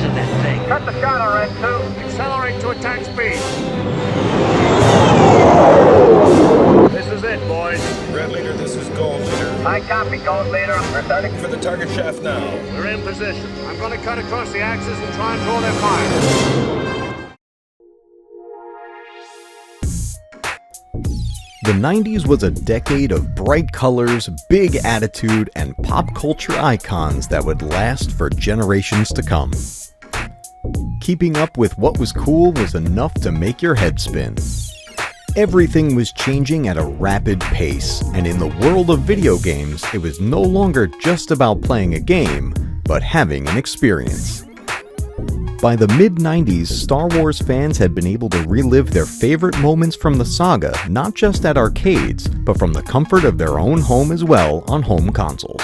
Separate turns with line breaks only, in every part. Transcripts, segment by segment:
of that thing.
Cut the shot, Red 2.
Accelerate to attack speed. This is it, boys.
Red Leader, this is Gold Leader.
I copy, Gold Leader. We're starting
For the target shaft now.
We're in position. I'm going to cut across the axis and try and draw their fire.
The 90s was a decade of bright colors, big attitude, and pop culture icons that would last for generations to come. Keeping up with what was cool was enough to make your head spin. Everything was changing at a rapid pace, and in the world of video games, it was no longer just about playing a game, but having an experience. By the mid-90s, Star Wars fans had been able to relive their favorite moments from the saga, not just at arcades, but from the comfort of their own home as well on home consoles.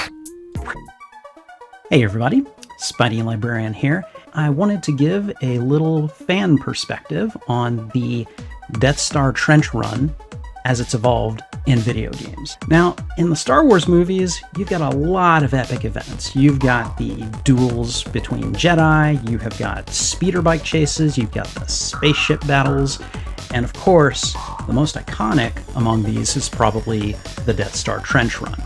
Hey everybody, Spidey Librarian here. I wanted to give a little fan perspective on the Death Star trench run as it's evolved in video games. Now, in the Star Wars movies, you've got a lot of epic events. You've got the duels between Jedi, you have got speeder bike chases, you've got the spaceship battles, and of course, the most iconic among these is probably the Death Star trench run.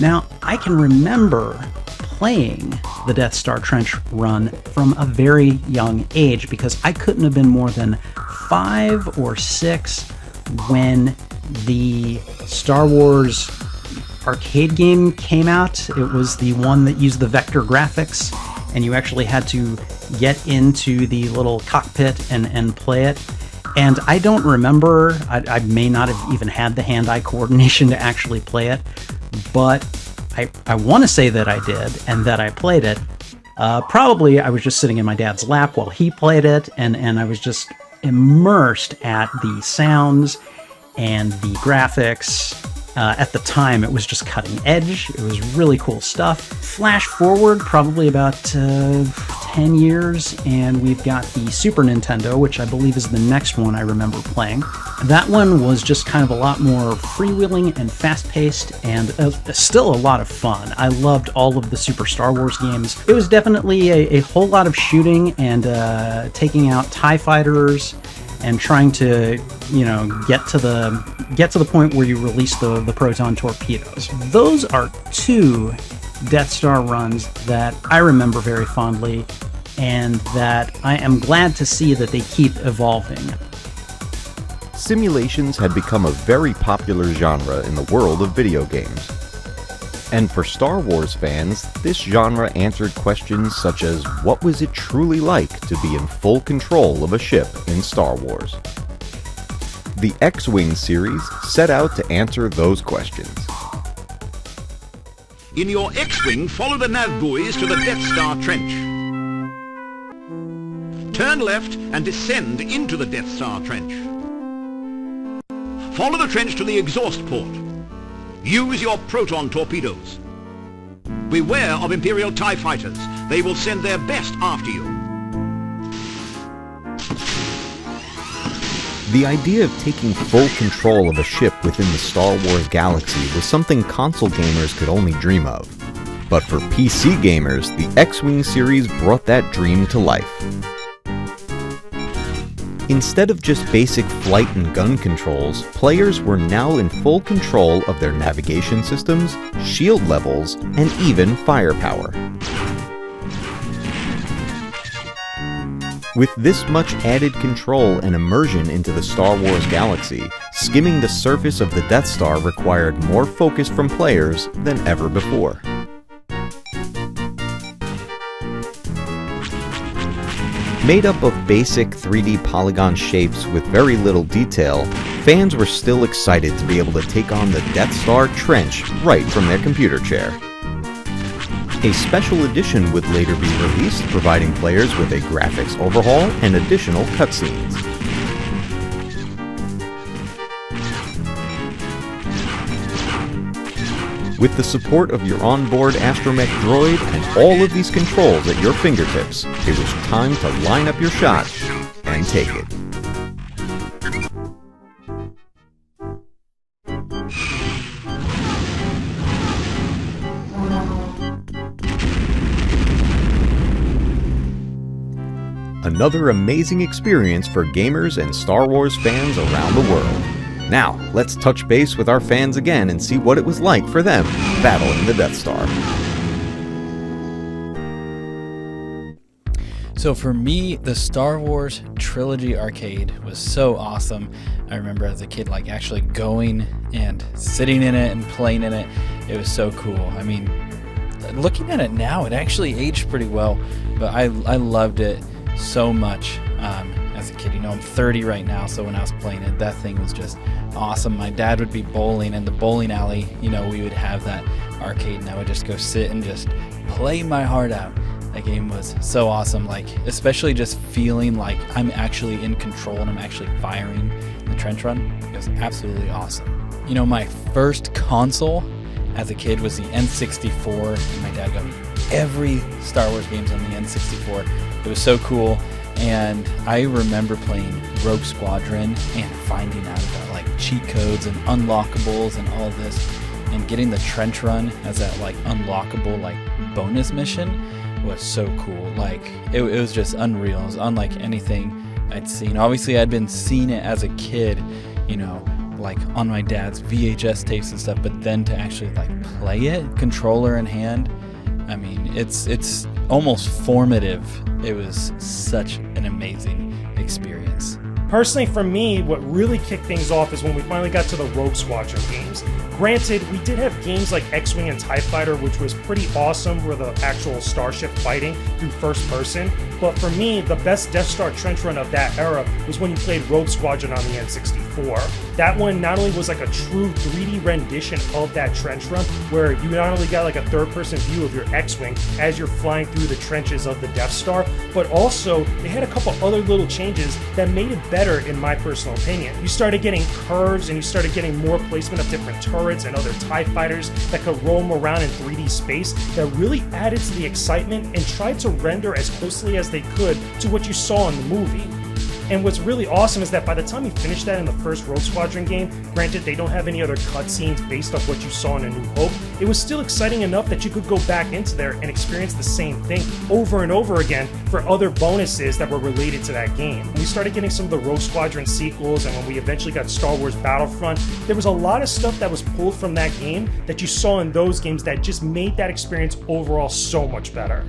Now, I can remember playing the Death Star trench run from a very young age because I couldn't have been more than 5 or 6 when the Star Wars arcade game came out. It was the one that used the vector graphics, and you actually had to get into the little cockpit and play it. And I don't remember, I may not have even had the hand-eye coordination to actually play it, but I want to say that I did, and that I played it. Probably I was just sitting in my dad's lap while he played it, and I was just immersed at the sounds and the graphics. At the time, it was just cutting edge. It was really cool stuff. Flash forward probably about 10 years, and we've got the Super Nintendo, which I believe is the next one I remember playing. That one was just kind of a lot more freewheeling and fast-paced, and still a lot of fun. I loved all of the Super Star Wars games. It was definitely a whole lot of shooting and taking out TIE fighters, and trying to, you know, get to the point where you release the proton torpedoes. Those are 2 Death Star runs that I remember very fondly, and that I am glad to see that they keep evolving.
Simulations had become a very popular genre in the world of video games. And for Star Wars fans, this genre answered questions such as what was it truly like to be in full control of a ship in Star Wars? The XWing series set out to answer those questions.
In your X-Wing, follow the nav buoys to the Death Star trench. Turn left and descend into the Death Star trench. Follow the trench to the exhaust port. Use your proton torpedoes. Beware of Imperial TIE fighters. They will send their best after you.
The idea of taking full control of a ship within the Star Wars galaxy was something console gamers could only dream of. But for PC gamers, the XWing series brought that dream to life. Instead of just basic flight and gun controls, players were now in full control of their navigation systems, shield levels, and even firepower. With this much added control and immersion into the Star Wars galaxy, skimming the surface of the Death Star required more focus from players than ever before. Made up of basic 3D polygon shapes with very little detail, fans were still excited to be able to take on the Death Star trench right from their computer chair. A special edition would later be released, providing players with a graphics overhaul and additional cutscenes. With the support of your onboard astromech droid and all of these controls at your fingertips, it was time to line up your shot and take it. Another amazing experience for gamers and Star Wars fans around the world. Now, let's touch base with our fans again and see what it was like for them battling the Death Star.
So for me, the Star Wars Trilogy arcade was so awesome. I remember as a kid like actually going and sitting in it and playing in it. It was so cool. I mean, looking at it now, it actually aged pretty well, but I loved it so much as a kid. You know, I'm 30 right now, so when I was playing it, that thing was just awesome. My dad would be bowling in the bowling alley. You know, we would have that arcade, and I would just go sit and just play my heart out. That game was so awesome, like especially just feeling like I'm actually in control and I'm actually firing the trench run. It was absolutely awesome. You know, my first console as a kid was the N64, and my dad got me every Star Wars games on the N64. It was so cool, and I remember playing Rogue Squadron and finding out about like cheat codes and unlockables and all this, and getting the trench run as that like unlockable like bonus mission was so cool. Like it was just unreal. It was unlike anything I'd seen. Obviously I'd been seeing it as a kid, you know, like on my dad's VHS tapes and stuff, but then to actually like play it controller in hand, I mean, it's almost formative. It was such an amazing experience.
Personally, for me, what really kicked things off is when we finally got to the Rogue Squadron games. Granted, we did have games like X-Wing and TIE Fighter, which was pretty awesome, where the actual starship fighting through first person. But for me, the best Death Star trench run of that era was when you played Rogue Squadron on the N64. That one not only was like a true 3D rendition of that trench run, where you not only got like a third-person view of your X-Wing as you're flying through the trenches of the Death Star, but also they had a couple other little changes that made it better, in my personal opinion. You started getting curves, and you started getting more placement of different turrets and other TIE fighters that could roam around in 3D space, that really added to the excitement and tried to render as closely as they could to what you saw in the movie. And what's really awesome is that by the time you finish that in the first Rogue Squadron game, granted they don't have any other cutscenes based off what you saw in A New Hope, it was still exciting enough that you could go back into there and experience the same thing over and over again for other bonuses that were related to that game. When we started getting some of the Rogue Squadron sequels, and when we eventually got Star Wars Battlefront, there was a lot of stuff that was pulled from that game that you saw in those games that just made that experience overall so much better.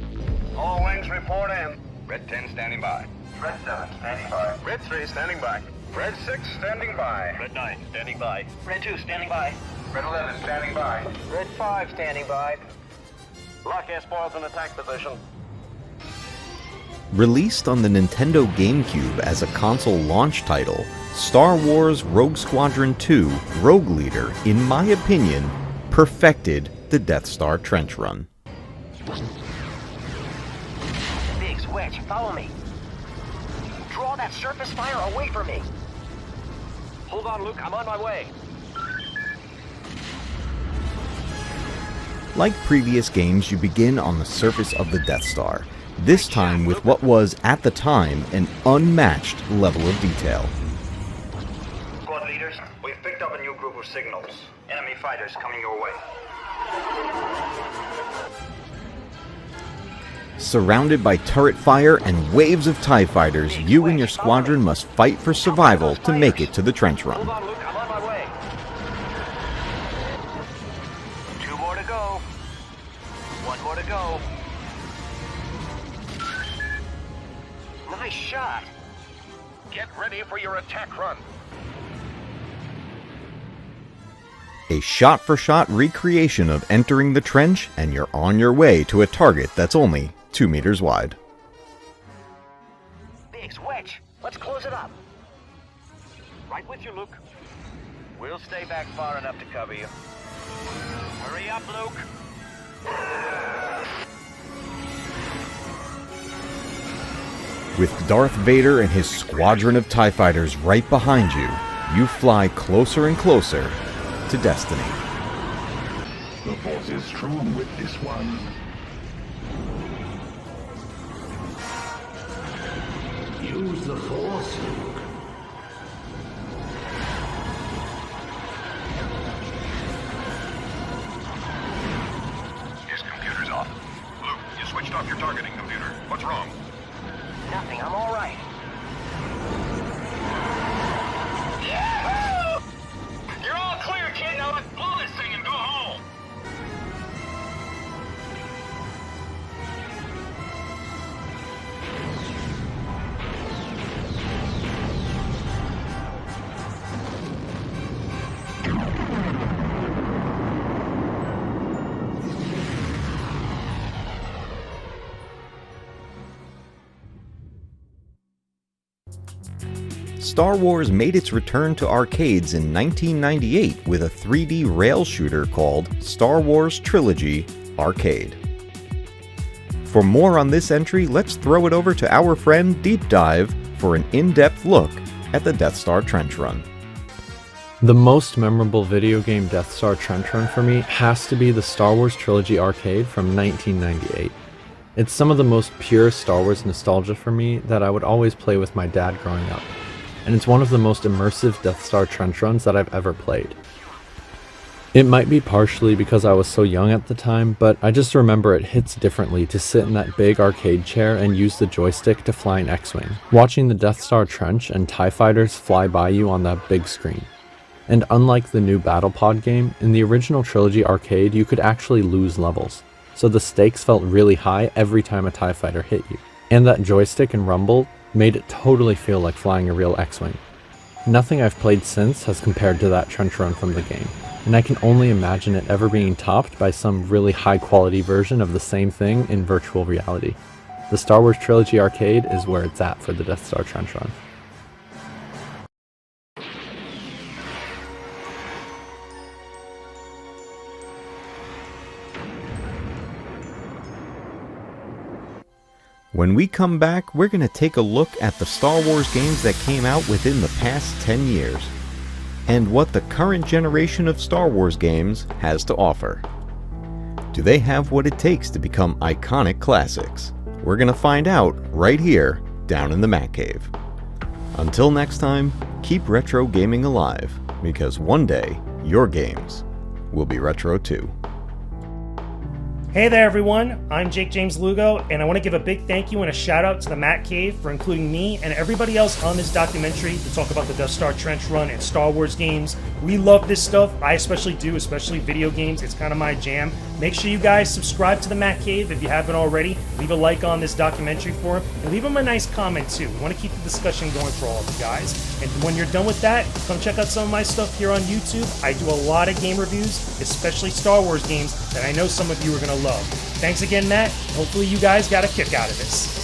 All wings report in.
Red 10 standing by.
Red 7 standing by.
Red 3 standing by.
Red 6 standing by.
Red 9 standing by.
Red 2 standing by. Red 11 standing by. Red 5 standing by.
Lock air spoils in attack position.
Released on the Nintendo GameCube as a console launch title, Star Wars Rogue Squadron 2 Rogue Leader, in my opinion, perfected the Death Star trench run.
Biggs, Wedge, follow me. Draw that surface fire away from me.
Hold on, Luke. I'm on my way.
Like previous games, you begin on the surface of the Death Star, this time with what was, at the time, an unmatched level of detail.
Squad leaders, we've picked up a new group of signals. Enemy fighters coming your way.
Surrounded by turret fire and waves of TIE fighters, you and your squadron must fight for survival to make it to the trench run.
Hold on, Luke. I'm on my way.
2 more to go. 1 more to go. Nice shot.
Get ready for your attack run.
A shot-for-shot recreation of entering the trench, and you're on your way to a target that's only 2 meters wide.
Biggs, Wedge, let's close it up.
Right with you, Luke.
We'll stay back far enough to cover you. Hurry up, Luke.
With Darth Vader and his squadron of TIE fighters right behind you, you fly closer and closer to destiny.
The force is strong with this one. Use the force, Luke.
His computer's off. Luke, you switched off your targeting computer. What's wrong?
Nothing, I'm all right.
You're all clear, kid. Now let's blow this thing and go home.
Star Wars made its return to arcades in 1998 with a 3D rail shooter called Star Wars Trilogy Arcade. For more on this entry, let's throw it over to our friend Deep Dive for an in-depth look at the Death Star Trench Run.
The most memorable video game Death Star Trench Run for me has to be the Star Wars Trilogy Arcade from 1998. It's some of the most pure Star Wars nostalgia for me that I would always play with my dad growing up, and it's one of the most immersive Death Star Trench Runs that I've ever played. It might be partially because I was so young at the time, but I just remember it hits differently to sit in that big arcade chair and use the joystick to fly an X-Wing, watching the Death Star Trench and TIE fighters fly by you on that big screen. And unlike the new Battle Pod game, in the original Trilogy Arcade you could actually lose levels, so the stakes felt really high every time a TIE fighter hit you. And that joystick and rumble made it totally feel like flying a real X-Wing. Nothing I've played since has compared to that trench run from the game, and I can only imagine it ever being topped by some really high quality version of the same thing in virtual reality. The Star Wars Trilogy Arcade is where it's at for the Death Star Trench Run.
When we come back, we're going to take a look at the Star Wars games that came out within the past 10 years, and what the current generation of Star Wars games has to offer. Do they have what it takes to become iconic classics? We're going to find out right here, down in the Matcave. Until next time, keep retro gaming alive, because one day, your games will be retro too.
Hey there everyone, I'm Jake James Lugo, and I want to give a big thank you and a shout out to the Matcave for including me and everybody else on this documentary to talk about the Death Star Trench Run and Star Wars games. We love this stuff, I especially do, especially video games, it's kind of my jam. Make sure you guys subscribe to the Matcave if you haven't already, leave a like on this documentary for him, and leave him a nice comment too. We want to keep the discussion going for all of you guys. And when you're done with that, come check out some of my stuff here on YouTube. I do a lot of game reviews, especially Star Wars games, that I know some of you are going to love. Thanks again, Matt. Hopefully you guys got a kick out of this.